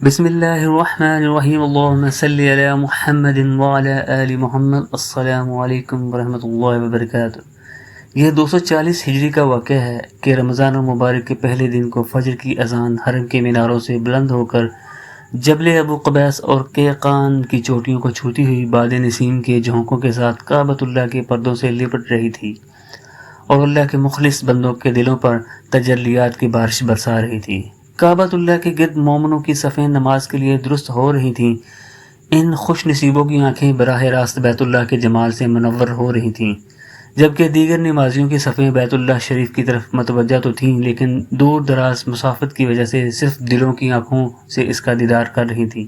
بسم اللہ الرحمن الرحیم اللہم صلی علی محمد وعلی آل محمد۔ السلام علیکم ورحمۃ اللہ وبرکاتہ۔ یہ 240 ہجری کا واقعہ ہے کہ رمضان المبارک کے پہلے دن کو فجر کی اذان حرم کے میناروں سے بلند ہو کر جبل ابو قبیس اور قیقان کی چوٹیوں کو چھوتی ہوئی باد نسیم کے جھونکوں کے ساتھ کعبۃ اللہ کے پردوں سے لپٹ رہی تھی اور اللہ کے مخلص بندوں کے دلوں پر تجلیات کی بارش برسا رہی تھی۔ کعبۃ اللہ کے گرد مومنوں کی صفیں نماز کے لیے درست ہو رہی تھیں۔ ان خوش نصیبوں کی آنکھیں براہ راست بیت اللہ کے جمال سے منور ہو رہی تھیں، جبکہ دیگر نمازیوں کی صفیں بیت اللہ شریف کی طرف متوجہ تو تھیں، لیکن دور دراز مسافت کی وجہ سے صرف دلوں کی آنکھوں سے اس کا دیدار کر رہی تھیں۔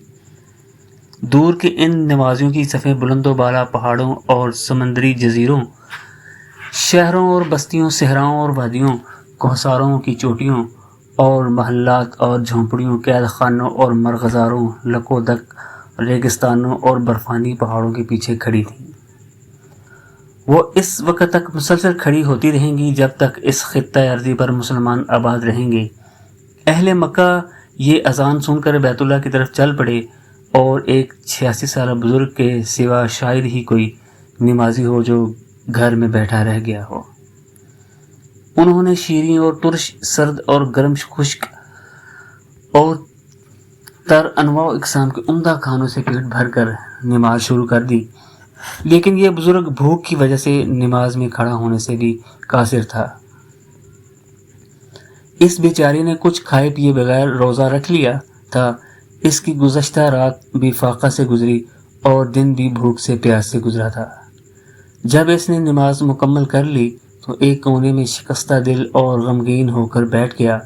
دور کے ان نمازیوں کی صفیں بلند و بالا پہاڑوں اور سمندری جزیروں، شہروں اور بستیوں، صحراؤں اور وادیوں، کوہساروں کی چوٹیوں اور محلات اور جھونپڑیوں، قید خانوں اور مرغزاروں، لکو دک ریگستانوں اور برفانی پہاڑوں کے پیچھے کھڑی تھیں۔ وہ اس وقت تک مسلسل کھڑی ہوتی رہیں گی جب تک اس خطہ ارضی پر مسلمان آباد رہیں گے۔ اہل مکہ یہ اذان سن کر بیت اللہ کی طرف چل پڑے اور ایک 86 سالہ بزرگ کے سوا شاید ہی کوئی نمازی ہو جو گھر میں بیٹھا رہ گیا ہو۔ انہوں نے شیریں اور ترش، سرد اور گرم، خشک اور تر انواع و اقسام کے عمدہ کھانوں سے پیٹ بھر کر نماز شروع کر دی، لیکن یہ بزرگ بھوک کی وجہ سے نماز میں کھڑا ہونے سے بھی قاصر تھا۔ اس بیچارے نے کچھ کھائے پیے بغیر روزہ رکھ لیا تھا۔ اس کی گزشتہ رات بھی فاقہ سے گزری اور دن بھی بھوک سے پیاس سے گزرا تھا۔ جب اس نے نماز مکمل کر لی تو ایک کونے میں شکستہ دل اور غمگین ہو کر بیٹھ گیا۔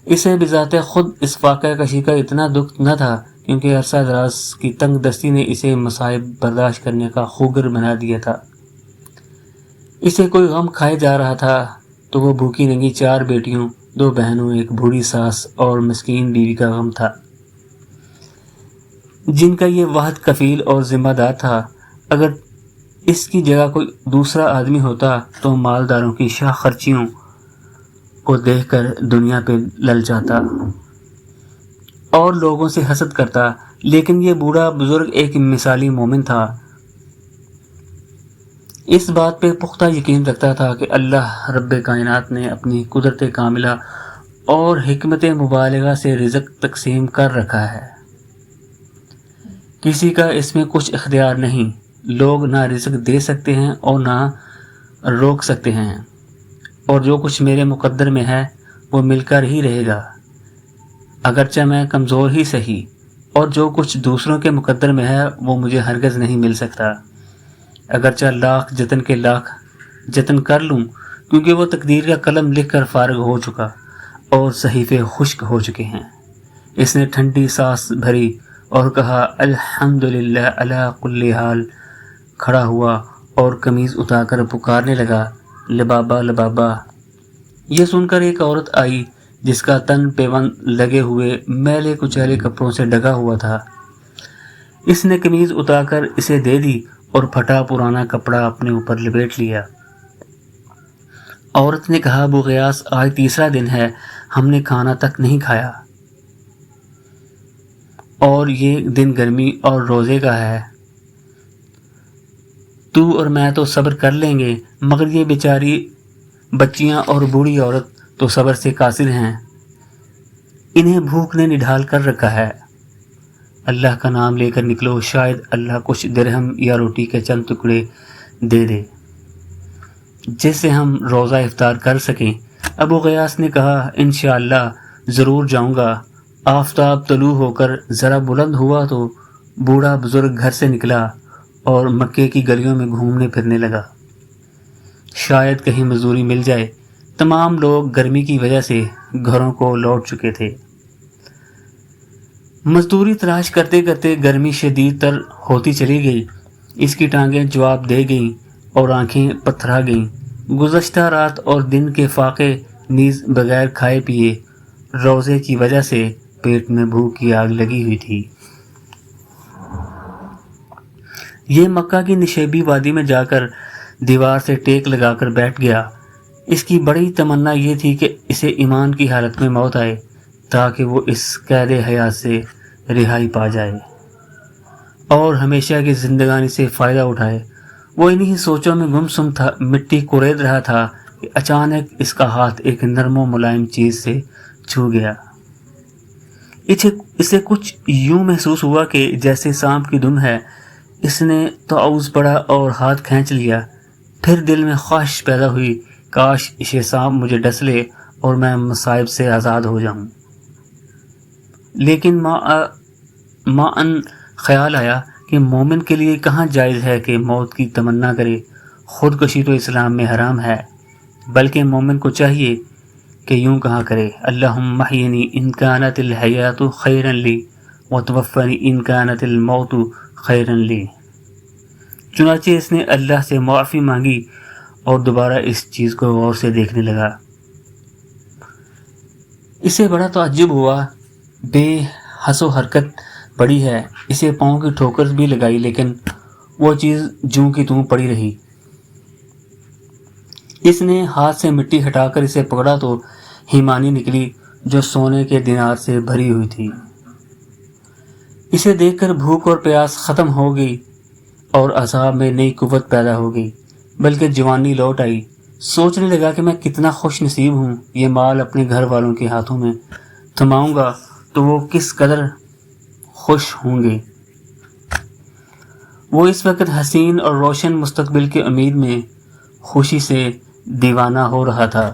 اسے بذات خود اس فاقہ کشی کا اتنا دکھ نہ تھا، کیونکہ عرصہ دراز کی تنگ دستی نے اسے مصائب برداشت کرنے کا خوگر بنا دیا تھا۔ اسے کوئی غم کھائے جا رہا تھا تو وہ بھوکی ننگی 4 بیٹیوں، 2 بہنوں، ایک بوڑھی ساس اور مسکین بیوی کا غم تھا، جن کا یہ واحد کفیل اور ذمہ دار تھا۔ اگر اس کی جگہ کوئی دوسرا آدمی ہوتا تو مالداروں کی شاہ خرچیوں کو دیکھ کر دنیا پہ للچاتا اور لوگوں سے حسد کرتا، لیکن یہ بوڑھا بزرگ ایک مثالی مومن تھا۔ اس بات پہ پختہ یقین رکھتا تھا کہ اللہ رب کائنات نے اپنی قدرت کاملہ اور حکمت مبالغہ سے رزق تقسیم کر رکھا ہے۔ کسی کا اس میں کچھ اختیار نہیں۔ لوگ نہ رزق دے سکتے ہیں اور نہ روک سکتے ہیں، اور جو کچھ میرے مقدر میں ہے وہ مل کر ہی رہے گا، اگرچہ میں کمزور ہی سہی، اور جو کچھ دوسروں کے مقدر میں ہے وہ مجھے ہرگز نہیں مل سکتا، اگرچہ لاکھ جتن کے لاکھ جتن کر لوں، کیونکہ وہ تقدیر کا قلم لکھ کر فارغ ہو چکا اور صحیفے خشک ہو چکے ہیں۔ اس نے ٹھنڈی سانس بھری اور کہا الحمدللہ علی کل حال، کھڑا ہوا اور قمیض اتار کر پکارنے لگا لبابا لبابا۔ یہ سن کر ایک عورت آئی جس کا تن پیوند لگے ہوئے میلے کچیلے کپڑوں سے ڈھکا ہوا تھا۔ اس نے قمیض اتار کر اسے دے دی اور پھٹا پرانا کپڑا اپنے اوپر لپیٹ لیا۔ عورت نے کہا ابو غیاث، آج تیسرا دن ہے، ہم نے کھانا تک نہیں کھایا، اور یہ دن گرمی اور روزے کا ہے۔ تو اور میں تو صبر کر لیں گے، مگر یہ بیچاری بچیاں اور بوڑھی عورت تو صبر سے قاصر ہیں، انہیں بھوک نے نڈھال کر رکھا ہے۔ اللہ کا نام لے کر نکلو، شاید اللہ کچھ درہم یا روٹی کے چند ٹکڑے دے دے جس سے ہم روزہ افطار کر سکیں۔ ابو غیاث نے کہا انشاءاللہ ضرور جاؤں گا۔ آفتاب طلوع ہو کر ذرا بلند ہوا تو بوڑھا بزرگ گھر سے نکلا اور مکے کی گلیوں میں گھومنے پھرنے لگا، شاید کہیں مزدوری مل جائے۔ تمام لوگ گرمی کی وجہ سے گھروں کو لوٹ چکے تھے۔ مزدوری تلاش کرتے کرتے گرمی شدید تر ہوتی چلی گئی، اس کی ٹانگیں جواب دے گئیں اور آنکھیں پتھرا گئیں۔ گزشتہ رات اور دن کے فاقے نیز بغیر کھائے پیے روزے کی وجہ سے پیٹ میں بھوک کی آگ لگی ہوئی تھی۔ یہ مکہ کی نشیبی وادی میں جا کر دیوار سے ٹیک لگا کر بیٹھ گیا۔ اس کی بڑی تمنا یہ تھی کہ اسے ایمان کی حالت میں موت آئے تاکہ وہ اس قید حیات سے رہائی پا جائے اور ہمیشہ کی زندگانی سے فائدہ اٹھائے۔ وہ انہی سوچوں میں گمسم تھا، مٹی کورید رہا تھا کہ اچانک اس کا ہاتھ ایک نرم و ملائم چیز سے چھو گیا۔ اسے کچھ یوں محسوس ہوا کہ جیسے سانپ کی دم ہے۔ اس نے تعوذ پڑھا اور ہاتھ کھینچ لیا۔ پھر دل میں خواہش پیدا ہوئی، کاش یہ سانپ مجھے ڈس لے اور میں مصائب سے آزاد ہو جاؤں۔ لیکن معاً خیال آیا کہ مومن کے لیے کہاں جائز ہے کہ موت کی تمنا کرے۔ خودکشی تو اسلام میں حرام ہے، بلکہ مومن کو چاہیے کہ یوں کہا کرے، اللہم احیینی ان کانت الحیات خیرا لی وتوفنی ان کانت الموت خیرا لی۔ چنانچہ اس نے اللہ سے معافی مانگی اور دوبارہ اس چیز کو غور سے دیکھنے لگا۔ اسے بڑا تعجب ہوا، بے حس و حرکت پڑی ہے۔ اسے پاؤں کی ٹھوکر بھی لگائی لیکن وہ چیز جوں کی توں پڑی رہی۔ اس نے ہاتھ سے مٹی ہٹا کر اسے پکڑا تو ہیمانی نکلی جو سونے کے دینار سے بھری ہوئی تھی۔ اسے دیکھ کر بھوک اور پیاس ختم ہو گئی اور اعصاب میں نئی قوت پیدا ہو گئی، بلکہ جوانی لوٹ آئی۔ سوچنے لگا کہ میں کتنا خوش نصیب ہوں، یہ مال اپنے گھر والوں کے ہاتھوں میں تھماؤں گا تو وہ کس قدر خوش ہوں گے۔ وہ اس وقت حسین اور روشن مستقبل کی امید میں خوشی سے دیوانہ ہو رہا تھا۔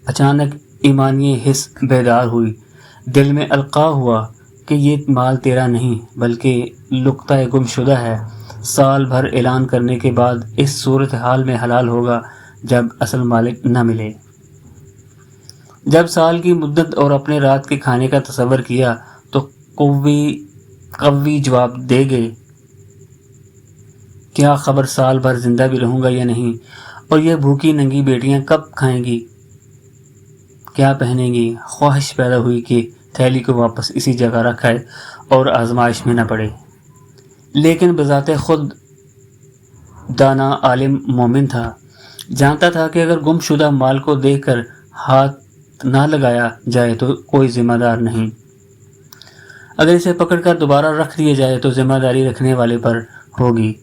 اچانک ایمانی حس بیدار ہوئی، دل میں القاء ہوا کہ یہ مال تیرا نہیں بلکہ لقطہ گم شدہ ہے۔ سال بھر اعلان کرنے کے بعد اس صورتحال میں حلال ہوگا جب اصل مالک نہ ملے۔ جب سال کی مدت اور اپنے رات کے کھانے کا تصور کیا تو قوی جواب دے گئے، کیا خبر سال بھر زندہ بھی رہوں گا یا نہیں، اور یہ بھوکی ننگی بیٹیاں کب کھائیں گی، کیا پہنیں گی۔ خواہش پیدا ہوئی کہ تھیلی کو واپس اسی جگہ رکھائے اور آزمائش میں نہ پڑے، لیکن بذات خود دانا عالم مومن تھا، جانتا تھا کہ اگر گم شدہ مال کو دیکھ کر ہاتھ نہ لگایا جائے تو کوئی ذمہ دار نہیں، اگر اسے پکڑ کر دوبارہ رکھ دیا جائے تو ذمہ داری رکھنے والے پر ہوگی۔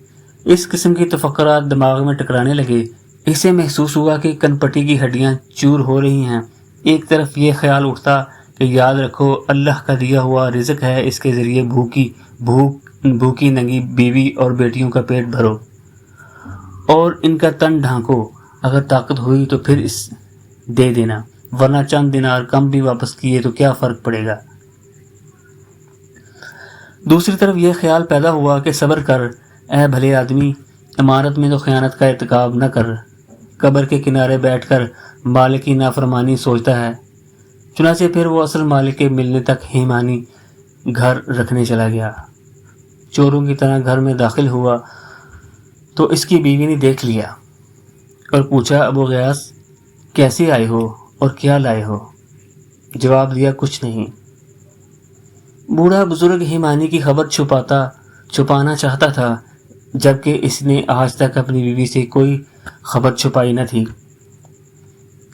اس قسم کی تفکرات دماغ میں ٹکرانے لگے۔ اسے محسوس ہوا کہ کن پٹی کی ہڈیاں چور ہو رہی ہیں۔ ایک طرف یہ خیال اٹھتا کہ یاد رکھو اللہ کا دیا ہوا رزق ہے، اس کے ذریعے بھوکی ننگی بیوی اور بیٹیوں کا پیٹ بھرو اور ان کا تن ڈھانکو، اگر طاقت ہوئی تو پھر اس دے دینا، ورنہ چند دینار کم بھی واپس کیے تو کیا فرق پڑے گا۔ دوسری طرف یہ خیال پیدا ہوا کہ صبر کر اے بھلے آدمی، امانت میں تو خیانت کا ارتکاب نہ کر۔ قبر کے کنارے بیٹھ کر مالک کی نافرمانی سوچتا ہے۔ چنانچہ پھر وہ اصل مالک کے ملنے تک ہیمانی گھر رکھنے چلا گیا۔ چوروں کی طرح گھر میں داخل ہوا تو اس کی بیوی نے دیکھ لیا اور پوچھا، ابو غیاث کیسے آئے ہو اور کیا لائے ہو؟ جواب دیا، کچھ نہیں۔ بوڑھا بزرگ ہیمانی کی خبر چھپانا چاہتا تھا، جبکہ اس نے آج تک اپنی بیوی سے کوئی خبر چھپائی نہ تھی۔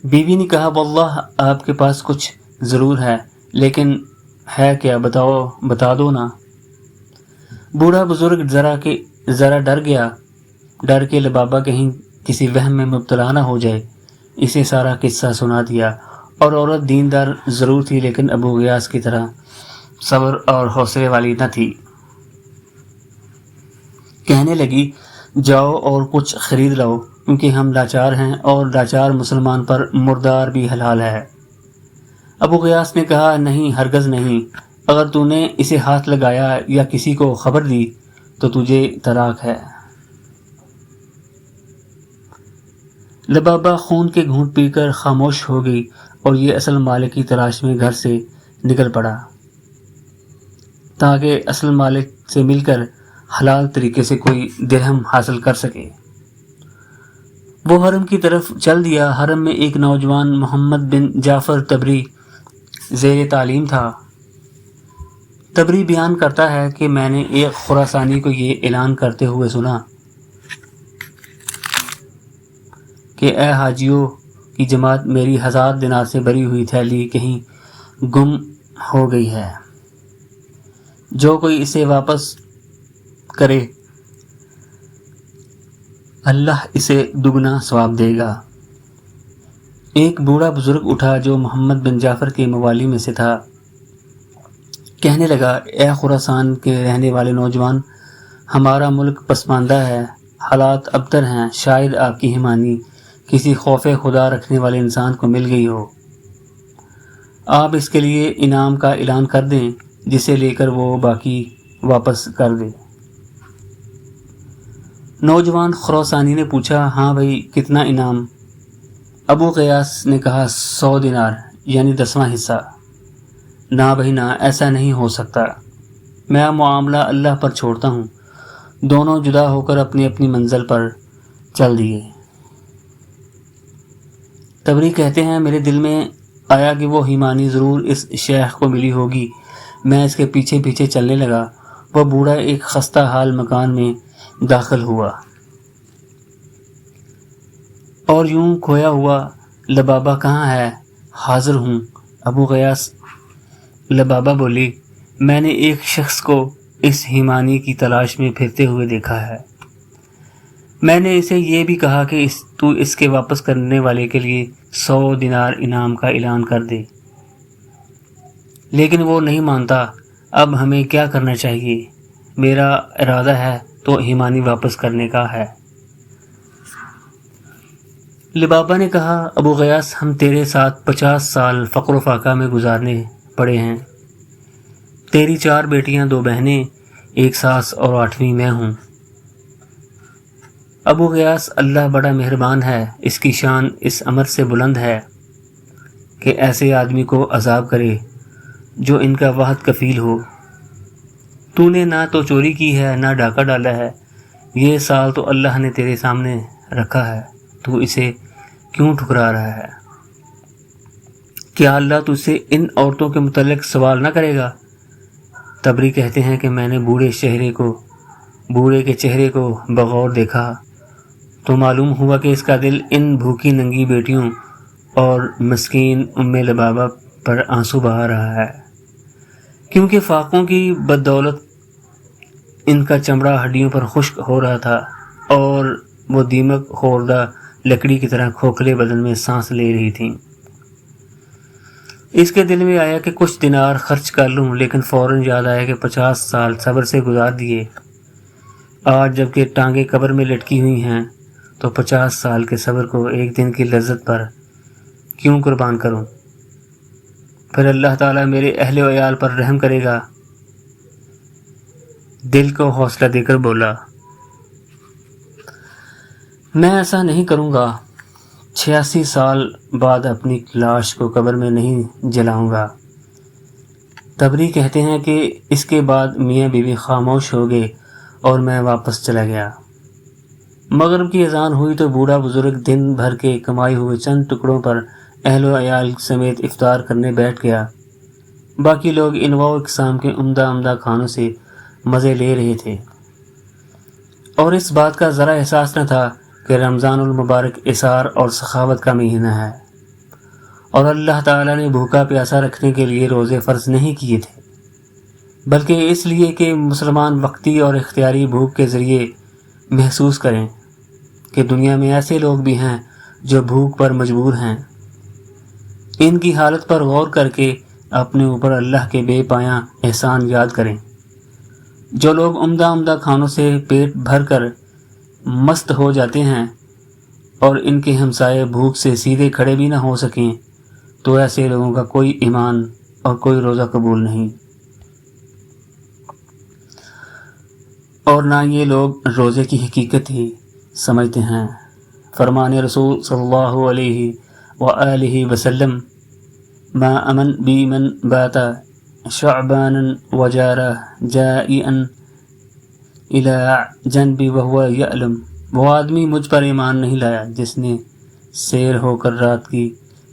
بیوی نے کہا، واللہ آپ کے پاس کچھ ضرور ہے، لیکن ہے کیا بتا دو نا۔ بوڑھا بزرگ ذرا ڈر گیا، ڈر کے لبابہ کہیں کسی وہم میں مبتلا نہ ہو جائے۔ اسے سارا قصہ سنا دیا، اور عورت دیندار ضرور تھی لیکن ابو غیاث کی طرح صبر اور حوصلے والی نہ تھی۔ کہنے لگی، جاؤ اور کچھ خرید لاؤ، کیونکہ ہم لاچار ہیں اور لاچار مسلمان پر مردار بھی حلال ہے۔ ابو غیاث نے کہا، نہیں، ہرگز نہیں، اگر تو نے اسے ہاتھ لگایا یا کسی کو خبر دی تو تجھے طلاق ہے۔ لبابہ خون کے گھونٹ پی کر خاموش ہو گئی اور یہ اصل مالک کی تلاش میں گھر سے نکل پڑا تاکہ اصل مالک سے مل کر حلال طریقے سے کوئی درہم حاصل کر سکے۔ وہ حرم کی طرف چل دیا۔ حرم میں ایک نوجوان محمد بن جعفر تبری زیر تعلیم تھا۔ تبری بیان کرتا ہے کہ میں نے ایک خراسانی کو یہ اعلان کرتے ہوئے سنا کہ اے حاجیوں کی جماعت، میری 1000 دینار سے بھری ہوئی تھیلی کہیں گم ہو گئی ہے۔ جو کوئی اسے واپس کرے اللہ اسے دگنا ثواب دے گا۔ ایک بوڑھا بزرگ اٹھا جو محمد بن جعفر کے موالی میں سے تھا، کہنے لگا، اے خراسان کے رہنے والے نوجوان، ہمارا ملک پسماندہ ہے، حالات ابتر ہیں، شاید آپ کی ہیمانی کسی خوف خدا رکھنے والے انسان کو مل گئی ہو، آپ اس کے لیے انعام کا اعلان کر دیں جسے لے کر وہ باقی واپس کر دے۔ نوجوان خراسانی نے پوچھا، ہاں بھائی، کتنا انعام؟ ابو قیاس نے کہا، 100 دینار یعنی 10واں حصہ۔ نہ بھائی نہ، ایسا نہیں ہو سکتا، میں معاملہ اللہ پر چھوڑتا ہوں۔ دونوں جدا ہو کر اپنی اپنی منزل پر چل دیے۔ تبری کہتے ہیں، میرے دل میں آیا کہ وہ ہیمانی ضرور اس شیخ کو ملی ہوگی۔ میں اس کے پیچھے پیچھے چلنے لگا۔ وہ بوڑھا ایک خستہ حال مکان میں داخل ہوا اور یوں کھویا ہوا، لبابہ کہاں ہے؟ حاضر ہوں۔ ابو قیاس، لبابہ بولی، میں نے ایک شخص کو اس ہیمانی کی تلاش میں پھرتے ہوئے دیکھا ہے۔ میں نے اسے یہ بھی کہا کہ تو اس کے واپس کرنے والے کے لیے 100 دینار انعام کا اعلان کر دے، لیکن وہ نہیں مانتا۔ اب ہمیں کیا کرنا چاہیے؟ میرا ارادہ ہے تو ہیمانی واپس کرنے کا ہے۔ لبابہ نے کہا، ابو غیاس، ہم تیرے ساتھ 50 سال فقر و فاقہ میں گزارنے پڑے ہیں۔ تیری 4 بیٹیاں، 2 بہنیں، 1 ساس اور 8ویں میں ہوں۔ ابو غیاس، اللہ بڑا مہربان ہے، اس کی شان اس امر سے بلند ہے کہ ایسے آدمی کو عذاب کرے جو ان کا واحد کفیل ہو۔ تو نے نہ تو چوری کی ہے نہ ڈاکہ ڈالا ہے، یہ سال تو اللہ نے تیرے سامنے رکھا ہے، تو اسے کیوں ٹھکرا رہا ہے؟ کیا اللہ تجھ سے ان عورتوں کے متعلق سوال نہ کرے گا؟ تبری کہتے ہیں کہ میں نے بوڑھے کے چہرے کو بغور دیکھا تو معلوم ہوا کہ اس کا دل ان بھوکی ننگی بیٹیوں اور مسکین ام لبابہ پر آنسو بہا رہا ہے، کیونکہ فاقوں کی بدولت ان کا چمڑا ہڈیوں پر خشک ہو رہا تھا اور وہ دیمک خوردہ لکڑی کی طرح کھوکھلے بدن میں سانس لے رہی تھیں۔ اس کے دل میں آیا کہ کچھ دینار خرچ کر لوں، لیکن فوراً یاد آیا کہ 50 سال صبر سے گزار دیے، آج جب کہ ٹانگیں قبر میں لٹکی ہوئی ہیں تو 50 سال کے صبر کو ایک دن کی لذت پر کیوں قربان کروں؟ پھر اللہ تعالیٰ میرے اہل و عیال پر رحم کرے گا۔ دل کو حوصلہ دے کر بولا، میں ایسا نہیں کروں گا، 86 سال بعد اپنی لاش کو قبر میں نہیں جلاؤں گا۔ تبری کہتے ہیں کہ اس کے بعد میاں بیوی خاموش ہو گئے اور میں واپس چلا گیا۔ مغرب کی اذان ہوئی تو بوڑھا بزرگ دن بھر کے کمائے ہوئے چند ٹکڑوں پر اہل و عیال سمیت افطار کرنے بیٹھ گیا۔ باقی لوگ انواع و اقسام کے عمدہ کھانوں سے مزے لے رہے تھے اور اس بات کا ذرا احساس نہ تھا کہ رمضان المبارک اثار اور سخاوت کا مہینہ ہے اور اللہ تعالیٰ نے بھوکا پیاسا رکھنے کے لیے روزے فرض نہیں کیے تھے، بلکہ اس لیے کہ مسلمان وقتی اور اختیاری بھوک کے ذریعے محسوس کریں کہ دنیا میں ایسے لوگ بھی ہیں جو بھوک پر مجبور ہیں۔ ان کی حالت پر غور کر کے اپنے اوپر اللہ کے بے پایاں احسان یاد کریں۔ جو لوگ عمدہ کھانوں سے پیٹ بھر کر مست ہو جاتے ہیں اور ان کے ہمسائے بھوک سے سیدھے کھڑے بھی نہ ہو سکیں، تو ایسے لوگوں کا کوئی ایمان اور کوئی روزہ قبول نہیں، اور نہ یہ لوگ روزے کی حقیقت ہی سمجھتے ہیں۔ فرمان رسول صلی اللہ علیہ وآلہ وسلم، ما امن بی من باتا شعبانا وجارہ جائعا الی جنبی وہو یعلم، وہ آدمی مجھ پر ایمان نہیں لایا جس نے سیر ہو کر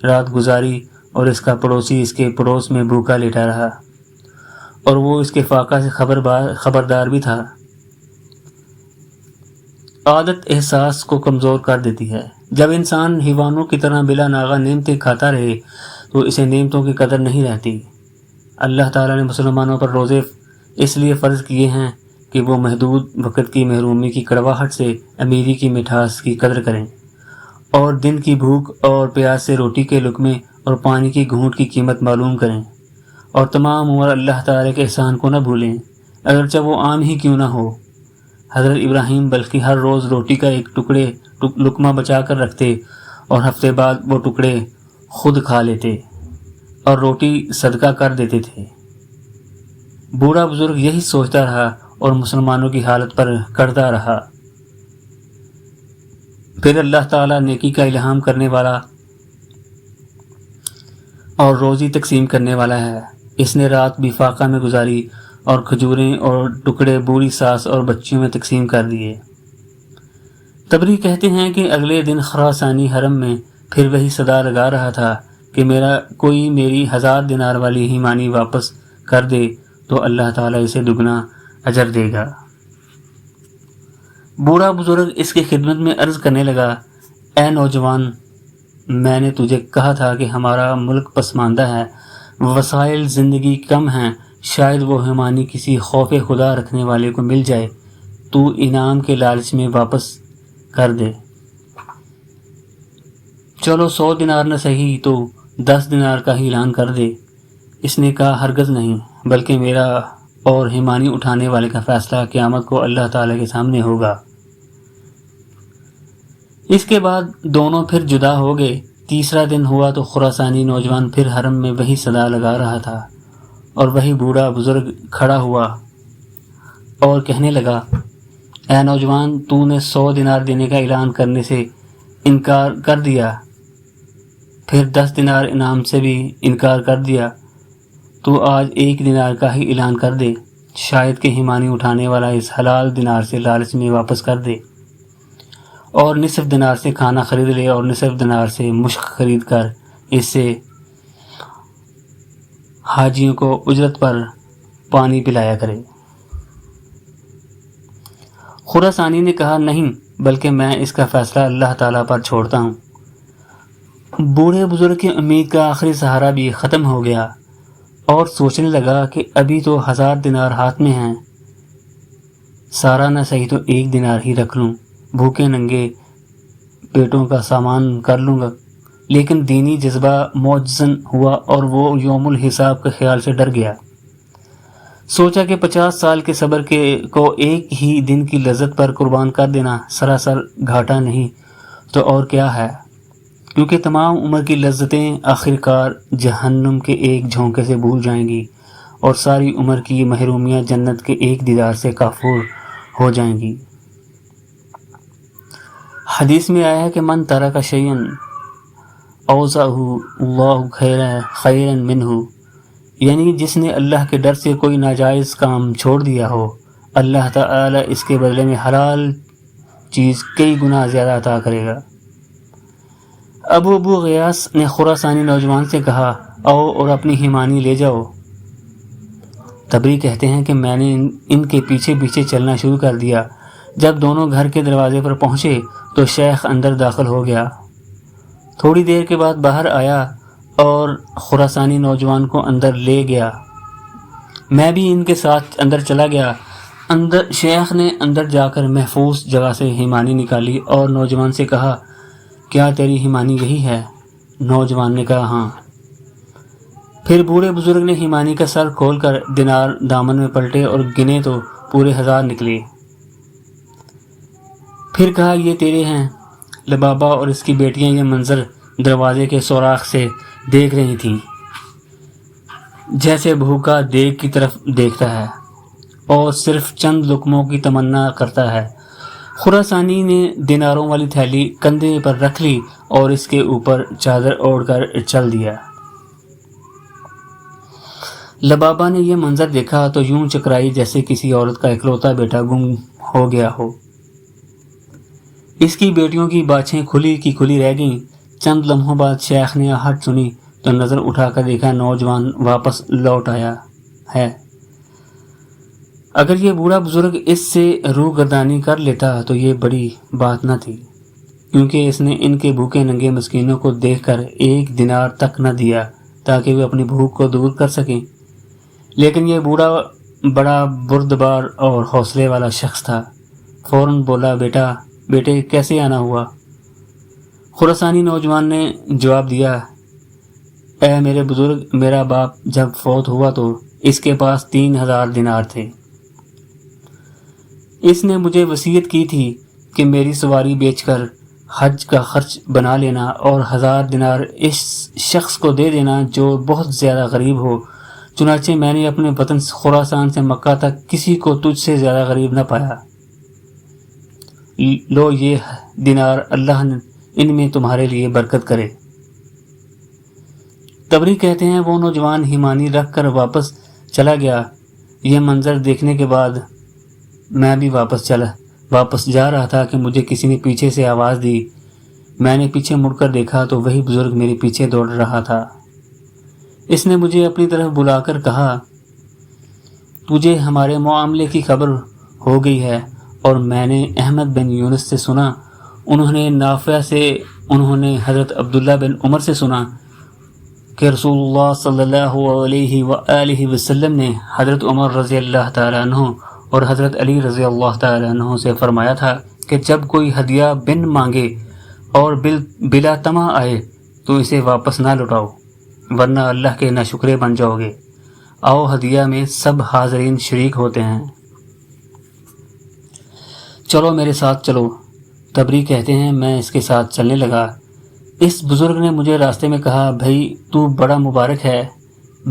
رات گزاری اور اس کا پڑوسی اس کے پڑوس میں بھوکا لیٹا رہا اور وہ اس کے فاقہ سے خبردار بھی تھا۔ عادت احساس کو کمزور کر دیتی ہے۔ جب انسان حیوانوں کی طرح بلا ناغہ نعمتیں کھاتا رہے تو اسے نعمتوں کی قدر نہیں رہتی۔ اللہ تعالیٰ نے مسلمانوں پر روزے اس لیے فرض کیے ہیں کہ وہ محدود وقت کی محرومی کی کڑواہٹ سے امیری کی مٹھاس کی قدر کریں، اور دن کی بھوک اور پیاس سے روٹی کے لقمے اور پانی کی گھونٹ کی قیمت معلوم کریں، اور تمام عمر اللہ تعالیٰ کے احسان کو نہ بھولیں، اگرچہ وہ عام ہی کیوں نہ ہو۔ حضرت ابراہیم بلکہ ہر روز روٹی کا ایک لقمہ بچا کر رکھتے اور ہفتے بعد وہ ٹکڑے خود کھا لیتے اور روٹی صدقہ کر دیتے تھے۔ بوڑھا بزرگ یہی سوچتا رہا اور مسلمانوں کی حالت پر کرتا رہا۔ پھر اللہ تعالیٰ نیکی کا الہام کرنے والا اور روزی تقسیم کرنے والا ہے۔ اس نے رات بھی فاقہ میں گزاری اور کھجوریں اور ٹکڑے بوڑھی ساس اور بچیوں میں تقسیم کر دیے۔ تبری کہتے ہیں کہ اگلے دن خراسانی حرم میں پھر وہی صدا لگا رہا تھا کہ کوئی میری 1000 دینار والی ہیمانی واپس کر دے تو اللہ تعالیٰ اسے دگنا اجر دے گا۔ بوڑھا بزرگ اس کی خدمت میں عرض کرنے لگا، اے نوجوان، میں نے تجھے کہا تھا کہ ہمارا ملک پسماندہ ہے، وسائل زندگی کم ہیں، شاید وہ ہیمانی کسی خوف خدا رکھنے والے کو مل جائے، تو انعام کے لالچ میں واپس کر دے۔ چلو 100 دینار نہ صحیح تو 10 دینار کا ہی اعلان کر دے۔ اس نے کہا، ہرگز نہیں، بلکہ میرا اور ہیمانی اٹھانے والے کا فیصلہ قیامت کو اللہ تعالیٰ کے سامنے ہوگا۔ اس کے بعد دونوں پھر جدا ہو گئے۔ تیسرا دن ہوا تو خراسانی نوجوان پھر حرم میں وہی صدا لگا رہا تھا، اور وہی بوڑھا بزرگ کھڑا ہوا اور کہنے لگا، اے نوجوان، تو نے 100 دینار دینے کا اعلان کرنے سے انکار کر دیا، پھر 10 دینار انعام سے بھی انکار کر دیا، تو آج 1 دینار کا ہی اعلان کر دے، شاید کہ ہیمانی اٹھانے والا اس حلال دینار سے لالچ میں واپس کر دے، اور نصف دینار سے کھانا خرید لے اور نصف دینار سے مشق خرید کر اس سے حاجیوں کو اجرت پر پانی پلایا کرے۔ خراسانی نے کہا، نہیں، بلکہ میں اس کا فیصلہ اللہ تعالیٰ پر چھوڑتا ہوں۔ بوڑھے بزرگ کی امید کا آخری سہارا بھی ختم ہو گیا اور سوچنے لگا کہ ابھی تو 1000 دینار ہاتھ میں ہیں، سارا نہ صحیح تو 1 دینار ہی رکھ لوں، بھوکے ننگے پیٹوں کا سامان کر لوں گا۔ لیکن دینی جذبہ موجزن ہوا اور وہ یوم الحساب کے خیال سے ڈر گیا۔ سوچا کہ 50 سال کے صبر کو ایک ہی دن کی لذت پر قربان کر دینا سراسر گھاٹا نہیں تو اور کیا ہے، کیونکہ تمام عمر کی لذتیں آخرکار جہنم کے ایک جھونکے سے بھول جائیں گی، اور ساری عمر کی محرومیاں جنت کے ایک دیدار سے کافور ہو جائیں گی۔ حدیث میں آیا ہے کہ من ترک شیئا اوزعہ اللہ خیرا منہ، یعنی جس نے اللہ کے ڈر سے کوئی ناجائز کام چھوڑ دیا ہو، اللہ تعالی اس کے بدلے میں حلال چیز کئی گنا زیادہ عطا کرے گا۔ ابو غیاث نے خراسانی نوجوان سے کہا، آؤ اور اپنی ہیمانی لے جاؤ۔ تبری کہتے ہیں کہ میں نے ان کے پیچھے پیچھے چلنا شروع کر دیا۔ جب دونوں گھر کے دروازے پر پہنچے تو شیخ اندر داخل ہو گیا۔ تھوڑی دیر کے بعد باہر آیا اور خراسانی نوجوان کو اندر لے گیا۔ میں بھی ان کے ساتھ اندر چلا گیا۔ شیخ نے اندر جا کر محفوظ جگہ سے ہیمانی نکالی اور نوجوان سے کہا، کیا تیری ہیمانی یہی ہے؟ نوجوان نے کہا، ہاں۔ پھر بوڑھے بزرگ نے ہیمانی کا سر کھول کر دینار دامن میں پلٹے اور گنے تو پورے 1000 نکلے۔ پھر کہا، یہ تیرے ہیں۔ لبابہ اور اس کی بیٹیاں یہ منظر دروازے کے سوراخ سے دیکھ رہی تھیں، جیسے بھوکا دیگ کی طرف دیکھتا ہے اور صرف چند لقموں کی تمنا کرتا ہے۔ خراسانی نے دیناروں والی تھیلی کندھے پر رکھ لی اور اس کے اوپر چادر اوڑھ کر چل دیا۔ لبابہ نے یہ منظر دیکھا تو یوں چکرائی جیسے کسی عورت کا اکلوتا بیٹا گم ہو گیا ہو۔ اس کی بیٹیوں کی باچھیں کھلی کی کھلی رہ گئیں۔ چند لمحوں بعد شیخ نے آہٹ سنی تو نظر اٹھا کر دیکھا نوجوان واپس لوٹ آیا ہے۔ اگر یہ بوڑھا بزرگ اس سے روگردانی کر لیتا تو یہ بڑی بات نہ تھی، کیونکہ اس نے ان کے بھوکے ننگے مسکینوں کو دیکھ کر 1 دینار تک نہ دیا تاکہ وہ اپنی بھوک کو دور کر سکیں۔ لیکن یہ بوڑھا بڑا بردبار اور حوصلے والا شخص تھا۔ فوراً بولا، بیٹے کیسے آنا ہوا؟ خراسانی نوجوان نے جواب دیا، اے میرے بزرگ، میرا باپ جب فوت ہوا تو اس کے پاس 3000 دینار تھے۔ اس نے مجھے وصیت کی تھی کہ میری سواری بیچ کر حج کا خرچ بنا لینا اور 1000 دینار اس شخص کو دے دینا جو بہت زیادہ غریب ہو۔ چنانچہ میں نے اپنے وطن خراسان سے مکہ تک کسی کو تجھ سے زیادہ غریب نہ پایا۔ لو یہ دینار، اللہ ان میں تمہارے لیے برکت کرے۔ تبری کہتے ہیں وہ نوجوان ہیمانی رکھ کر واپس چلا گیا۔ یہ منظر دیکھنے کے بعد میں بھی واپس جا رہا تھا کہ مجھے کسی نے پیچھے سے آواز دی۔ میں نے پیچھے مڑ کر دیکھا تو وہی بزرگ میرے پیچھے دوڑ رہا تھا۔ اس نے مجھے اپنی طرف بلا کر کہا، تجھے ہمارے معاملے کی خبر ہو گئی ہے؟ اور میں نے احمد بن یونس سے سنا، انہوں نے نافع سے، انہوں نے حضرت عبداللہ بن عمر سے سنا کہ رسول اللہ صلی اللہ علیہ وآلہ وسلم نے حضرت عمر رضی اللہ تعالیٰ عنہ اور حضرت علی رضی اللہ تعالیٰ عنہ سے فرمایا تھا کہ جب کوئی ہدیہ بن مانگے اور بلا طمع آئے تو اسے واپس نہ لوٹاؤ، ورنہ اللہ کے ناشکرے بن جاؤ گے۔ آؤ ہدیہ میں سب حاضرین شریک ہوتے ہیں، چلو میرے ساتھ چلو۔ تبری کہتے ہیں میں اس کے ساتھ چلنے لگا۔ اس بزرگ نے مجھے راستے میں کہا، بھائی تو بڑا مبارک ہے،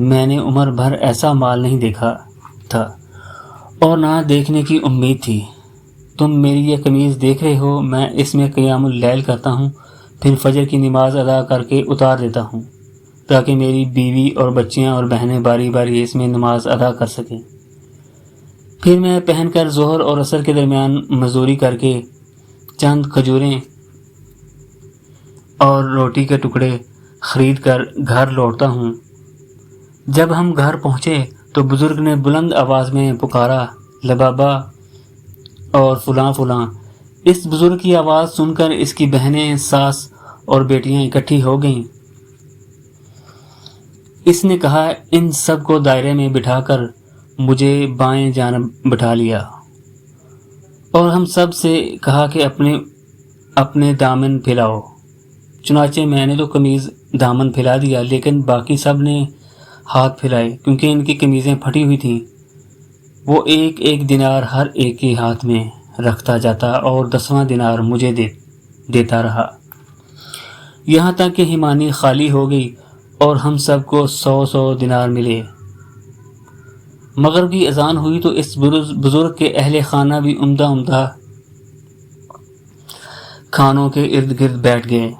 میں نے عمر بھر ایسا مال نہیں دیکھا تھا اور نہ دیکھنے کی امید تھی۔ تم میری یہ قمیض دیکھ رہے ہو، میں اس میں قیام اللیل کرتا ہوں، پھر فجر کی نماز ادا کر کے اتار دیتا ہوں تاکہ میری بیوی اور بچیاں اور بہنیں باری باری اس میں نماز ادا کر سکیں۔ پھر میں پہن کر ظہر اور عصر کے درمیان مزدوری کر کے چند کھجوریں اور روٹی کے ٹکڑے خرید کر گھر لوٹتا ہوں۔ جب ہم گھر پہنچے تو بزرگ نے بلند آواز میں پکارا، لبابا اور فلاں فلاں۔ اس بزرگ کی آواز سن کر اس کی بہنیں، ساس اور بیٹیاں اکٹھی ہو گئیں۔ اس نے کہا، ان سب کو دائرے میں بٹھا کر مجھے بائیں جانب بٹھا لیا اور ہم سب سے کہا کہ اپنے دامن پھیلاؤ۔ چنانچہ میں نے تو قمیض دامن پھیلا دیا، لیکن باقی سب نے ہاتھ پھیلائے کیونکہ ان کی قمیضیں پھٹی ہوئی تھیں۔ وہ ایک ایک دینار ہر ایک کے ہاتھ میں رکھتا جاتا اور 10واں دینار مجھے دیتا رہا، یہاں تک کہ ہیمانی خالی ہو گئی اور ہم سب کو 100 دینار ملے۔ مغرب کی اذان ہوئی تو اس بزرگ کے اہل خانہ بھی عمدہ کھانوں کے ارد گرد بیٹھ گئے۔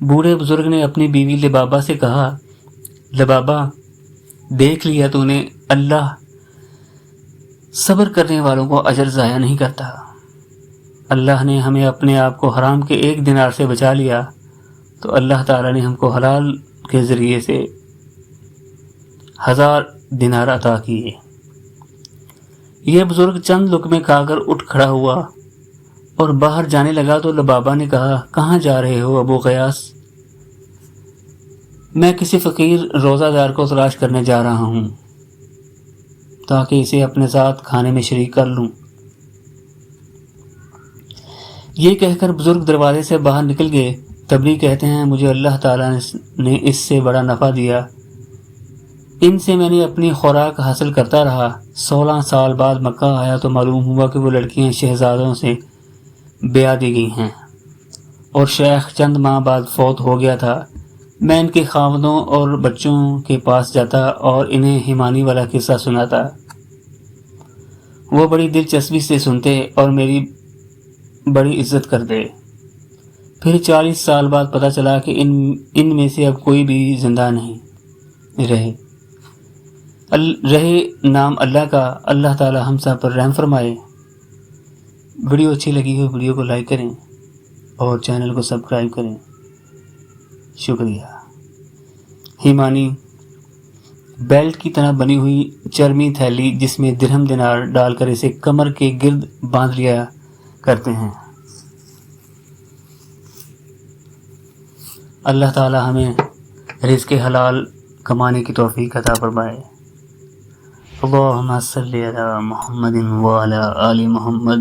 بوڑھے بزرگ نے اپنی بیوی لبابا سے کہا، لبابا دیکھ لیا تو نے، اللہ صبر کرنے والوں کو اجر ضائع نہیں کرتا۔ اللہ نے ہمیں اپنے آپ کو حرام کے 1 دینار سے بچا لیا تو اللہ تعالیٰ نے ہم کو حلال کے ذریعے سے 1000 دینار عطا کیے۔ یہ بزرگ چند لقمے کھا کر اٹھ کھڑا ہوا اور باہر جانے لگا تو لبابا نے کہا، کہاں جا رہے ہو ابو غیاث؟ میں کسی فقیر روزہ دار کو تلاش کرنے جا رہا ہوں تاکہ اسے اپنے ساتھ کھانے میں شریک کر لوں۔ یہ کہہ کر بزرگ دروازے سے باہر نکل گئے۔ تبری کہتے ہیں مجھے اللہ تعالیٰ نے اس سے بڑا نفع دیا، ان سے میں نے اپنی خوراک حاصل کرتا رہا۔ 16 سال بعد مکہ آیا تو معلوم ہوا کہ وہ لڑکیاں شہزادوں سے بیاہ دی گئی ہیں اور شیخ چند ماہ بعد فوت ہو گیا تھا۔ میں ان کے خاوندوں اور بچوں کے پاس جاتا اور انہیں ہیمانی والا قصہ سناتا۔ وہ بڑی دلچسپی سے سنتے اور میری بڑی عزت کرتے۔ پھر 40 سال بعد پتہ چلا کہ ان میں سے اب کوئی بھی زندہ نہیں رہے نام اللہ کا۔ اللہ تعالی ہم سب پر رحم فرمائے۔ ویڈیو اچھی لگی ہو ویڈیو کو لائک کریں اور چینل کو سبسکرائب کریں، شکریہ۔ ہیمانی بیلٹ کی طرح بنی ہوئی چرمی تھیلی جس میں درہم دینار ڈال کر اسے کمر کے گرد باندھ لیا کرتے ہیں۔ اللہ تعالی ہمیں رزق حلال کمانے کی توفیق عطا فرمائے۔ اللهم صل على محمد وعلى آل محمد